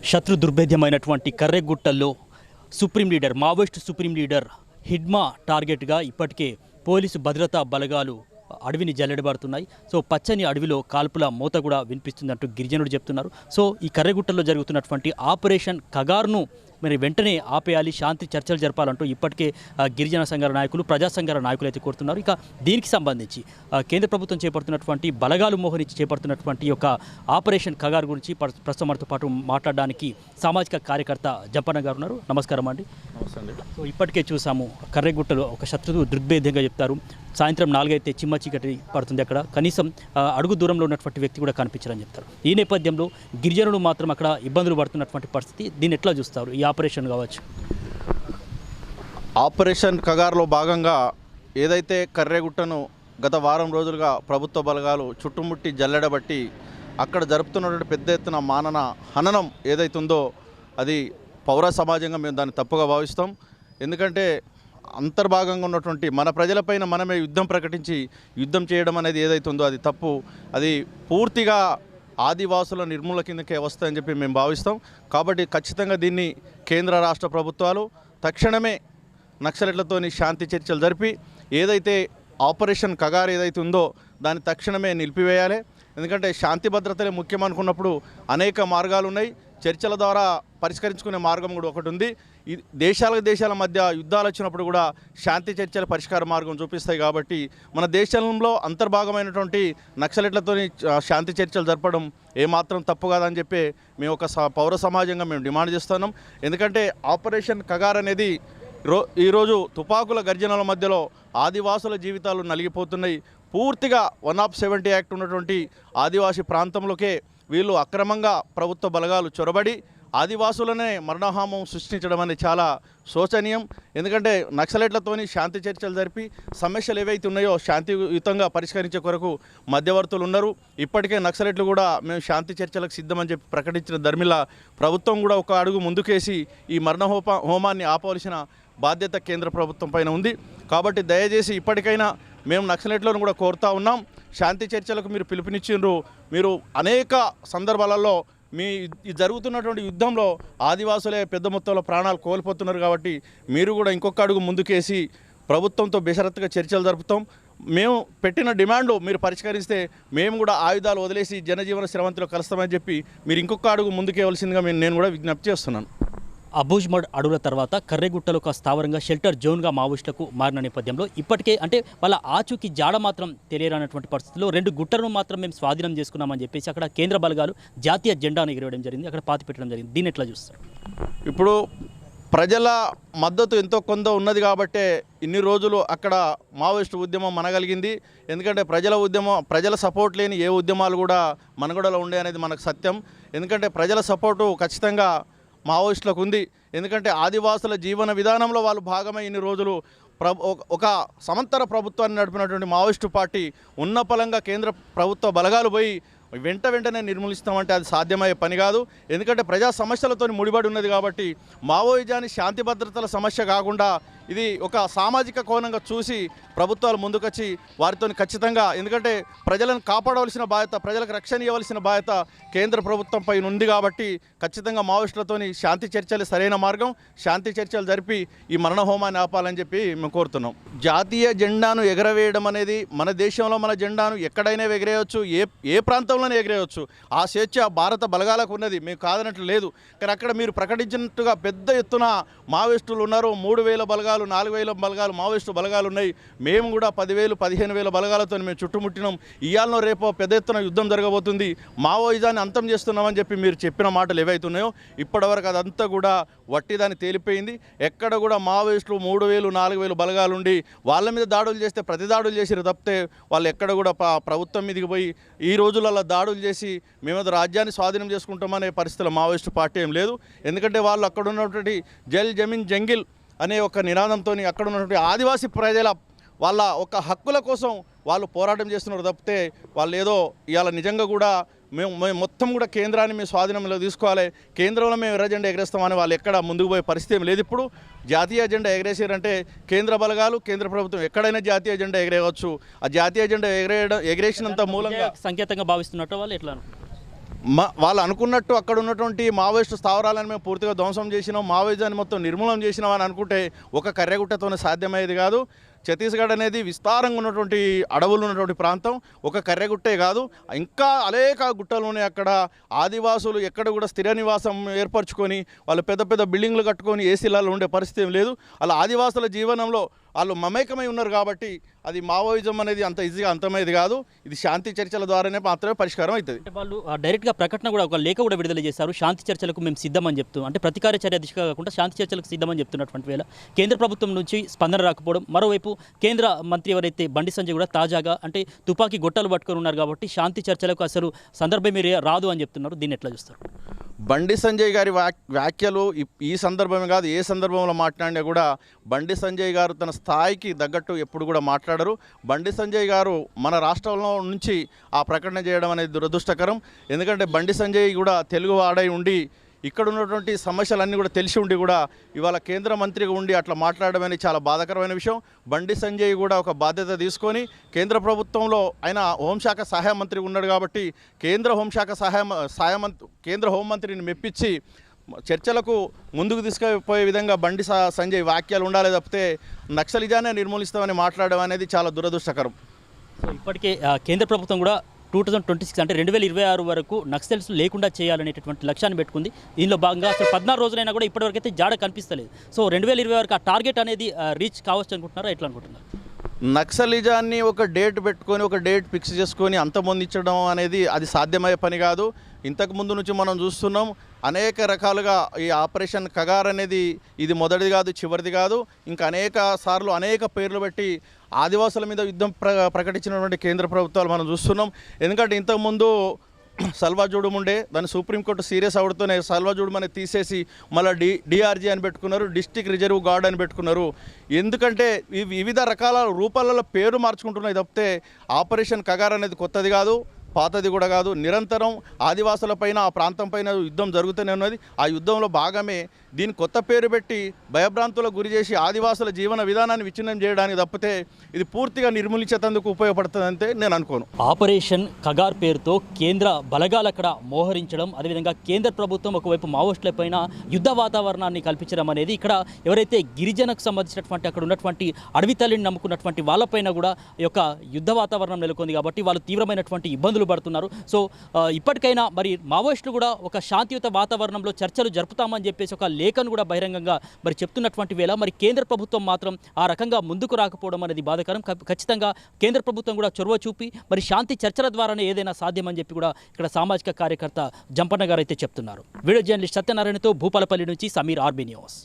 శత్రు దుర్భేద్యమైనటువంటి కర్రెగుట్టల్లో supreme leader Maoist supreme leader Hidma టార్గెట్గా ఇప్పటికే పోలీసు భద్రతా బలగాలు అడవిని జల్లెడబడుతున్నాయి. సో పచ్చని అడవిలో కాల్పుల మూత కూడా వినిపిస్తుందంటూ గిరిజనుడు చెప్తున్నారు. సో ఈ కర్రెగుట్టల్లో జరుగుతున్నటువంటి ఆపరేషన్ కగార్ను మరి వెంటనే ఆపేయాలి, శాంతి చర్చలు జరపాలంటూ ఇప్పటికే గిరిజన సంఘాల నాయకులు, ప్రజా సంఘాల నాయకులు అయితే కోరుతున్నారు. ఇక దీనికి సంబంధించి కేంద్ర ప్రభుత్వం చేపడుతున్నటువంటి బలగాలు మోహరించి చేపడుతున్నటువంటి యొక్క ఆపరేషన్ కగార్ గురించి ప్రస్తుతం మనతో పాటు మాట్లాడడానికి సామాజిక కార్యకర్త జంపన్న గారు ఉన్నారు. నమస్కారం అండి. సో ఇప్పటికే చూసాము కర్రెగుట్టలో ఒక శత్రువు దృగ్భేద్యంగా చెప్తారు. సాయంత్రం 4 అయితే చిమ్మ చీకటి పడుతుంది. అక్కడ కనీసం అడుగు దూరంలో ఉన్నటువంటి వ్యక్తి కూడా కనిపించారని చెప్తారు. ఈ నేపథ్యంలో గిరిజనులు మాత్రం అక్కడ ఇబ్బందులు పడుతున్నటువంటి పరిస్థితి. దీన్ని ఎట్లా చూస్తారు? ఈ ఆపరేషన్ కావచ్చు, ఆపరేషన్ కగార్లో భాగంగా ఏదైతే కర్రెగుట్టను గత వారం రోజులుగా ప్రభుత్వ బలగాలు చుట్టుముట్టి జల్లెడబట్టి అక్కడ జరుపుతున్నటువంటి పెద్ద ఎత్తున మానన హననం ఏదైతుందో అది పౌర సమాజంగా మేము దాన్ని తప్పుగా భావిస్తాం. ఎందుకంటే అంతర్భాగంగా ఉన్నటువంటి మన ప్రజలపైన మనమే యుద్ధం ప్రకటించి యుద్ధం చేయడం అనేది ఏదైతుందో అది తప్పు. అది పూర్తిగా ఆదివాసుల నిర్మూలన కిందకే వస్తాయని చెప్పి మేము భావిస్తాం. కాబట్టి ఖచ్చితంగా దీన్ని కేంద్ర రాష్ట్ర ప్రభుత్వాలు తక్షణమే నక్సలెట్లతోని శాంతి చర్చలు జరిపి ఏదైతే ఆపరేషన్ కగార్ ఏదైతే ఉందో దాన్ని తక్షణమే నిలిపివేయాలి. ఎందుకంటే శాంతి భద్రతలే ముఖ్యం అనుకున్నప్పుడు అనేక మార్గాలు ఉన్నాయి. చర్చల ద్వారా పరిష్కరించుకునే మార్గం కూడా ఒకటి ఉంది. ఈ దేశాల మధ్య యుద్ధాలు వచ్చినప్పుడు కూడా శాంతి చర్చల పరిష్కార మార్గం చూపిస్తాయి. కాబట్టి మన దేశంలో అంతర్భాగమైనటువంటి నక్సలెట్లతో శాంతి చర్చలు జరపడం ఏమాత్రం తప్పు కాదని చెప్పి మేము ఒక పౌర సమాజంగా మేము డిమాండ్ చేస్తున్నాం. ఎందుకంటే ఆపరేషన్ కగార్ అనేది ఈరోజు తుపాకుల గర్జనల మధ్యలో ఆదివాసుల జీవితాలు నలిగిపోతున్నాయి. పూర్తిగా 170 యాక్ట్ ఉన్నటువంటి ఆదివాసీ ప్రాంతంలోకే వీళ్ళు అక్రమంగా ప్రభుత్వ బలగాలు చొరబడి ఆదివాసులనే మరణహామం సృష్టించడం అనేది చాలా శోచనీయం. ఎందుకంటే నక్సలెట్లతోని శాంతి చర్చలు జరిపి సమస్యలు ఏవైతే ఉన్నాయో శాంతియుతంగా పరిష్కరించే కొరకు మధ్యవర్తులు ఉన్నారు. ఇప్పటికే నక్సలెట్లు కూడా మేము శాంతి చర్చలకు సిద్ధమని చెప్పి ప్రకటించిన ధర్మిలా ప్రభుత్వం కూడా ఒక అడుగు ముందుకేసి ఈ మరణ హోమాన్ని ఆపవలసిన బాధ్యత కేంద్ర ప్రభుత్వం పైన ఉంది. కాబట్టి దయచేసి ఇప్పటికైనా మేము నక్సలెట్లను కూడా కోరుతా ఉన్నాం. శాంతి చర్చలకు మీరు పిలుపునిచ్చిండ్రు. మీరు అనేక సందర్భాలలో మీ జరుగుతున్నటువంటి యుద్ధంలో ఆదివాసులే పెద్ద మొత్తంలో ప్రాణాలు కోల్పోతున్నారు. కాబట్టి మీరు కూడా ఇంకొక అడుగు ముందుకేసి ప్రభుత్వంతో బేషరత్తుగా చర్చలు జరుపుతాం. మేము పెట్టిన డిమాండ్లు మీరు పరిష్కరిస్తే మేము కూడా ఆయుధాలు వదిలేసి జనజీవన శ్రవంతిలో కలుస్తామని చెప్పి మీరు ఇంకొక అడుగు ముందుకేవలసిందిగా నేను కూడా విజ్ఞప్తి చేస్తున్నాను. అబూజ్మడ్ అడవుల తర్వాత కర్రెగుట్టలు ఒక స్థావరంగా షెల్టర్ జోన్గా మావోయిస్టులకు మారిన నేపథ్యంలో ఇప్పటికే అంటే వాళ్ళ ఆచూకీ జాడ మాత్రం తెలియరానటువంటి పరిస్థితుల్లో 2 గుట్టలను మాత్రం మేము స్వాధీనం చేసుకున్నామని చెప్పేసి అక్కడ కేంద్ర బలగాలు జాతీయ జెండాను ఎగిరవేయడం జరిగింది, అక్కడ పాతి పెట్టడం జరిగింది. దీన్ని ఎట్లా చూస్తారు? ఇప్పుడు ప్రజల మద్దతు ఎంతో కొంత ఉన్నది కాబట్టే ఇన్ని రోజులు అక్కడ మావోయిస్టు ఉద్యమం మనగలిగింది. ఎందుకంటే ప్రజల సపోర్ట్ లేని ఏ ఉద్యమాలు కూడా మనుగడలో ఉండే అనేది మనకు సత్యం. ఎందుకంటే ప్రజల సపోర్టు ఖచ్చితంగా మావోయిస్టులకు ఉంది. ఎందుకంటే ఆదివాసుల జీవన విధానంలో వాళ్ళు భాగమై ఇన్ని రోజులు ఒక సమంతర ప్రభుత్వాన్ని నడిపినటువంటి మావోయిస్టు పార్టీ ఉన్న పలంగా కేంద్ర ప్రభుత్వ బలగాలు పోయి వెంటనే నిర్మూలిస్తామంటే అది సాధ్యమయ్యే పని కాదు. ఎందుకంటే ప్రజా సమస్యలతో ముడిపడి ఉన్నది. కాబట్టి మావోయిజాన్ని శాంతి భద్రతల సమస్య కాకుండా ఇది ఒక సామాజిక కోణంగా చూసి ప్రభుత్వాలు ముందుకొచ్చి వారితో ఖచ్చితంగా, ఎందుకంటే ప్రజలను కాపాడవలసిన బాధ్యత, ప్రజలకు రక్షణ ఇవ్వవలసిన బాధ్యత కేంద్ర ప్రభుత్వం పైన ఉంది. కాబట్టి ఖచ్చితంగా మావోయిస్టులతోని శాంతి చర్చలు సరైన మార్గం. శాంతి చర్చలు జరిపి ఈ మరణ హోమాన్ని ఆపాలని చెప్పి మేము కోరుతున్నాం. జాతీయ జెండాను ఎగరవేయడం అనేది మన దేశంలో మన జెండాను ఎక్కడైనా ఎగరేయవచ్చు, ఏ ప్రాంతంలోనే ఎగరేయవచ్చు. ఆ స్వేచ్ఛ భారత బలగాలకు ఉన్నది, మేము కాదనట్లు లేదు. కానీ అక్కడ మీరు ప్రకటించినట్టుగా పెద్ద ఎత్తున మావోయిస్టులు ఉన్నారు. 3000 బలగాలు, 4000 బలగాలు మావోయిస్టు బలగాలు ఉన్నాయి. మేము కూడా 10,000 15,000 బలగాలతో మేము చుట్టుముట్టినాం. ఇవాళనో రేపో పెద్ద ఎత్తున యుద్ధం జరగబోతుంది. మావోయిజాన్ని అంతం చేస్తున్నామని చెప్పి మీరు చెప్పిన మాటలు ఏవైతున్నాయో ఇప్పటివరకు అదంతా కూడా వట్టిదాన్ని తేలిపోయింది. ఎక్కడ కూడా మావోయిస్టులు 3,000 4,000 బలగాలుండి వాళ్ళ మీద దాడులు చేస్తే ప్రతి దాడులు చేసిరు తప్పితే వాళ్ళు ఎక్కడ కూడా ప్రభుత్వం మీదకి పోయి ఈ రోజులలో దాడులు చేసి మేమేదో రాజ్యాన్ని స్వాధీనం చేసుకుంటామనే పరిస్థితుల్లో మావోయిస్టు పార్టీ ఏం లేదు. ఎందుకంటే వాళ్ళు అక్కడ ఉన్నటువంటి జల్ జమీన్ జంగిల్ అనే ఒక నినాదంతో అక్కడ ఉన్నటువంటి ఆదివాసీ ప్రజల వాళ్ళ ఒక హక్కుల కోసం వాళ్ళు పోరాటం చేస్తున్నారు తప్పితే వాళ్ళు ఏదో ఇవాళ నిజంగా కూడా మేము మొత్తం కూడా కేంద్రాన్ని మేము స్వాధీనంలో తీసుకోవాలి, కేంద్రంలో మేము ఎర్ర జెండా ఎగరేస్తామని వాళ్ళు ఎక్కడ ముందుకు పోయే పరిస్థితి ఏం లేదు. ఇప్పుడు జాతీయ జెండా ఎగరేసారంటే కేంద్ర బలగాలు, కేంద్ర ప్రభుత్వం ఎక్కడైనా జాతీయ జెండా ఎగరేయవచ్చు. ఆ జాతీయ జెండా ఎగరేసినంత మూలంగా సంకేతంగా భావిస్తున్నట్టు వాళ్ళు ఎట్లా వాళ్ళు అనుకున్నట్టు అక్కడ ఉన్నటువంటి మావోయిస్టు స్థావరాలను మేము పూర్తిగా ధ్వంసం చేసినాం, మావోయిజాన్ని మొత్తం నిర్మూలన చేసినాం అని అనుకుంటే ఒక కర్రెగుట్టతోనే సాధ్యమయ్యేది కాదు. ఛత్తీస్గఢ్ అనేది విస్తారంగా ఉన్నటువంటి అడవులు ఉన్నటువంటి ప్రాంతం. ఒక కర్రెగుట్టే కాదు, ఇంకా అనేక గుట్టలు ఉన్నాయి. అక్కడ ఆదివాసులు ఎక్కడ కూడా స్థిర నివాసం ఏర్పరచుకొని వాళ్ళు పెద్ద పెద్ద బిల్డింగ్లు కట్టుకొని ఏసీలలో ఉండే పరిస్థితి ఏం లేదు. అలా ఆదివాసుల జీవనంలో వాళ్ళు మమేకమై ఉన్నారు కాబట్టి అది మావోయిజం అనేది అంత ఈజీగా అంతమయ్యేది కాదు. ఇది శాంతి చర్చల ద్వారానే మాత్రమే పరిష్కారం అవుతుంది. అంటే వాళ్ళు డైరెక్ట్గా ప్రకటన కూడా ఒక లేఖ కూడా విడుదల చేశారు. శాంతి చర్చలకు మేము సిద్ధమని చెప్తూ, అంటే ప్రతీకార చర్య దిశగా కాకుండా శాంతి చర్చలకు సిద్ధమని చెప్తున్నటువంటి వేళ కేంద్ర ప్రభుత్వం నుంచి స్పందన రాకపోవడం, మరోవైపు కేంద్ర మంత్రి ఎవరైతే బండి సంజయ్ కూడా తాజాగా అంటే తుపాకీ గొట్టాలు పట్టుకొని ఉన్నారు కాబట్టి శాంతి చర్చలకు అసలు సందర్భమే రాదు అని చెప్తున్నారు. దీన్ని ఎట్లా చూస్తారు? బండి సంజయ్ గారి వ్యాఖ్యలు ఈ సందర్భమే కాదు, ఏ సందర్భంలో మాట్లాడినా కూడా బండి సంజయ్ గారు తన స్థాయికి తగ్గట్టు ఎప్పుడు కూడా మాట్లాడరు. బండి సంజయ్ గారు మన రాష్ట్రంలో నుంచి ఆ ప్రకటన చేయడం అనేది దురదృష్టకరం. ఎందుకంటే బండి సంజయ్ కూడా తెలుగు వాడై ఉండి ఇక్కడ ఉన్నటువంటి సమస్యలన్నీ కూడా తెలిసి ఉండి కూడా ఇవాళ కేంద్ర మంత్రిగా ఉండి అట్లా మాట్లాడడం అనేది చాలా బాధాకరమైన విషయం. బండి సంజయ్ కూడా ఒక బాధ్యత తీసుకొని కేంద్ర ప్రభుత్వంలో ఆయన హోంశాఖ సహాయ మంత్రి ఉన్నాడు కాబట్టి కేంద్ర హోంశాఖ కేంద్ర హోంమంత్రిని మెప్పించి చర్చలకు ముందుకు తీసుకుపోయే విధంగా బండి సంజయ్ వ్యాఖ్యలు ఉండాలి తప్పితే నక్సలిజానే నిర్మూలిస్తామని మాట్లాడడం అనేది చాలా దురదృష్టకరం. సో ఇప్పటికే కేంద్ర ప్రభుత్వం కూడా 2026 అంటే 2026 వరకు నక్సల్స్ లేకుండా చేయాలనేటటువంటి లక్ష్యాన్ని పెట్టుకుంది. దీనిలో భాగంగా అసలు 14 రోజులైనా కూడా ఇప్పటివరకు అయితే జాడ కనిపిస్తలేదు. సో 2020 వరకు ఆ టార్గెట్ అనేది రీచ్ కావచ్చు అనుకుంటున్నారా, ఎట్లా అనుకుంటున్నారు? నక్సలిజాన్ని ఒక డేట్ పెట్టుకొని ఒక డేట్ ఫిక్స్ చేసుకొని అంతమొందించడం అనేది అది సాధ్యమయ్యే పని కాదు. ఇంతకుముందు నుంచి మనం చూస్తున్నాం అనేక రకాలుగా ఈ ఆపరేషన్ కగార్ అనేది ఇది మొదటిది కాదు, చివరిది కాదు. ఇంకా అనేక సార్లు అనేక పేర్లు పెట్టి ఆదివాసుల మీద యుద్ధం ప్రకటించినటువంటి కేంద్ర ప్రభుత్వాలు మనం చూస్తున్నాం. ఎందుకంటే ఇంతకుముందు సల్వాజూడం ఉండే, దాన్ని సుప్రీంకోర్టు సీరియస్ అవడంతోనే సల్వాజూడం అనేది తీసేసి మళ్ళీ డిఆర్జీ అని పెట్టుకున్నారు, డిస్ట్రిక్ట్ రిజర్వ్ గార్డ్ అని పెట్టుకున్నారు. ఎందుకంటే వివిధ రకాల రూపాలలో పేరు మార్చుకుంటున్నాయి తప్పితే ఆపరేషన్ కగార్ అనేది కొత్తది కాదు, పాతది కూడా కాదు. నిరంతరం ఆదివాసులపైన ఆ ప్రాంతం పైన యుద్ధం జరుగుతూనే ఉన్నది. ఆ యుద్ధంలో భాగమే దీని కొత్త పేరు పెట్టి భయభ్రాంతులకు గురి చేసి ఆదివాసుల జీవన విధానాన్ని విచ్ఛిన్నం చేయడానికి తప్పితే ఇది పూర్తిగా నిర్మూలించేందుకు ఉపయోగపడుతుందంటే నేను అనుకోను. ఆపరేషన్ కగార్ పేరుతో కేంద్ర బలగాలు అక్కడ మోహరించడం, అదేవిధంగా కేంద్ర ప్రభుత్వం ఒకవైపు మావోయిస్టులపైన యుద్ధ వాతావరణాన్ని కల్పించడం అనేది ఇక్కడ ఎవరైతే గిరిజనకు సంబంధించినటువంటి అక్కడ ఉన్నటువంటి అడవి తల్లిని నమ్ముకున్నటువంటి వాళ్ళపైన కూడా ఈ యొక్క యుద్ధ వాతావరణం నెలకొంది కాబట్టి వాళ్ళు తీవ్రమైనటువంటి ఇబ్బందులు పడుతున్నారు. సో ఇప్పటికైనా మరి మావోయిస్టులు కూడా ఒక శాంతియుత వాతావరణంలో చర్చలు జరుపుతామని చెప్పేసి ఒక లేఖను కూడా బహిరంగంగా మరి చెప్తున్నటువంటి వేళ మరి కేంద్ర ప్రభుత్వం మాత్రం ఆ రకంగా ముందుకు రాకపోవడం అనేది బాధాకరం. ఖచ్చితంగా కేంద్ర ప్రభుత్వం కూడా చొరవ చూపి మరి శాంతి చర్చల ద్వారానే ఏదైనా సాధ్యమని చెప్పి కూడా ఇక్కడ సామాజిక కార్యకర్త జంపన్న గారు అయితే చెప్తున్నారు. వీడియో జర్నలిస్ట్ సత్యనారాయణతో భూపాలపల్లి నుంచి సమీర్, ఆర్బీ న్యూస్.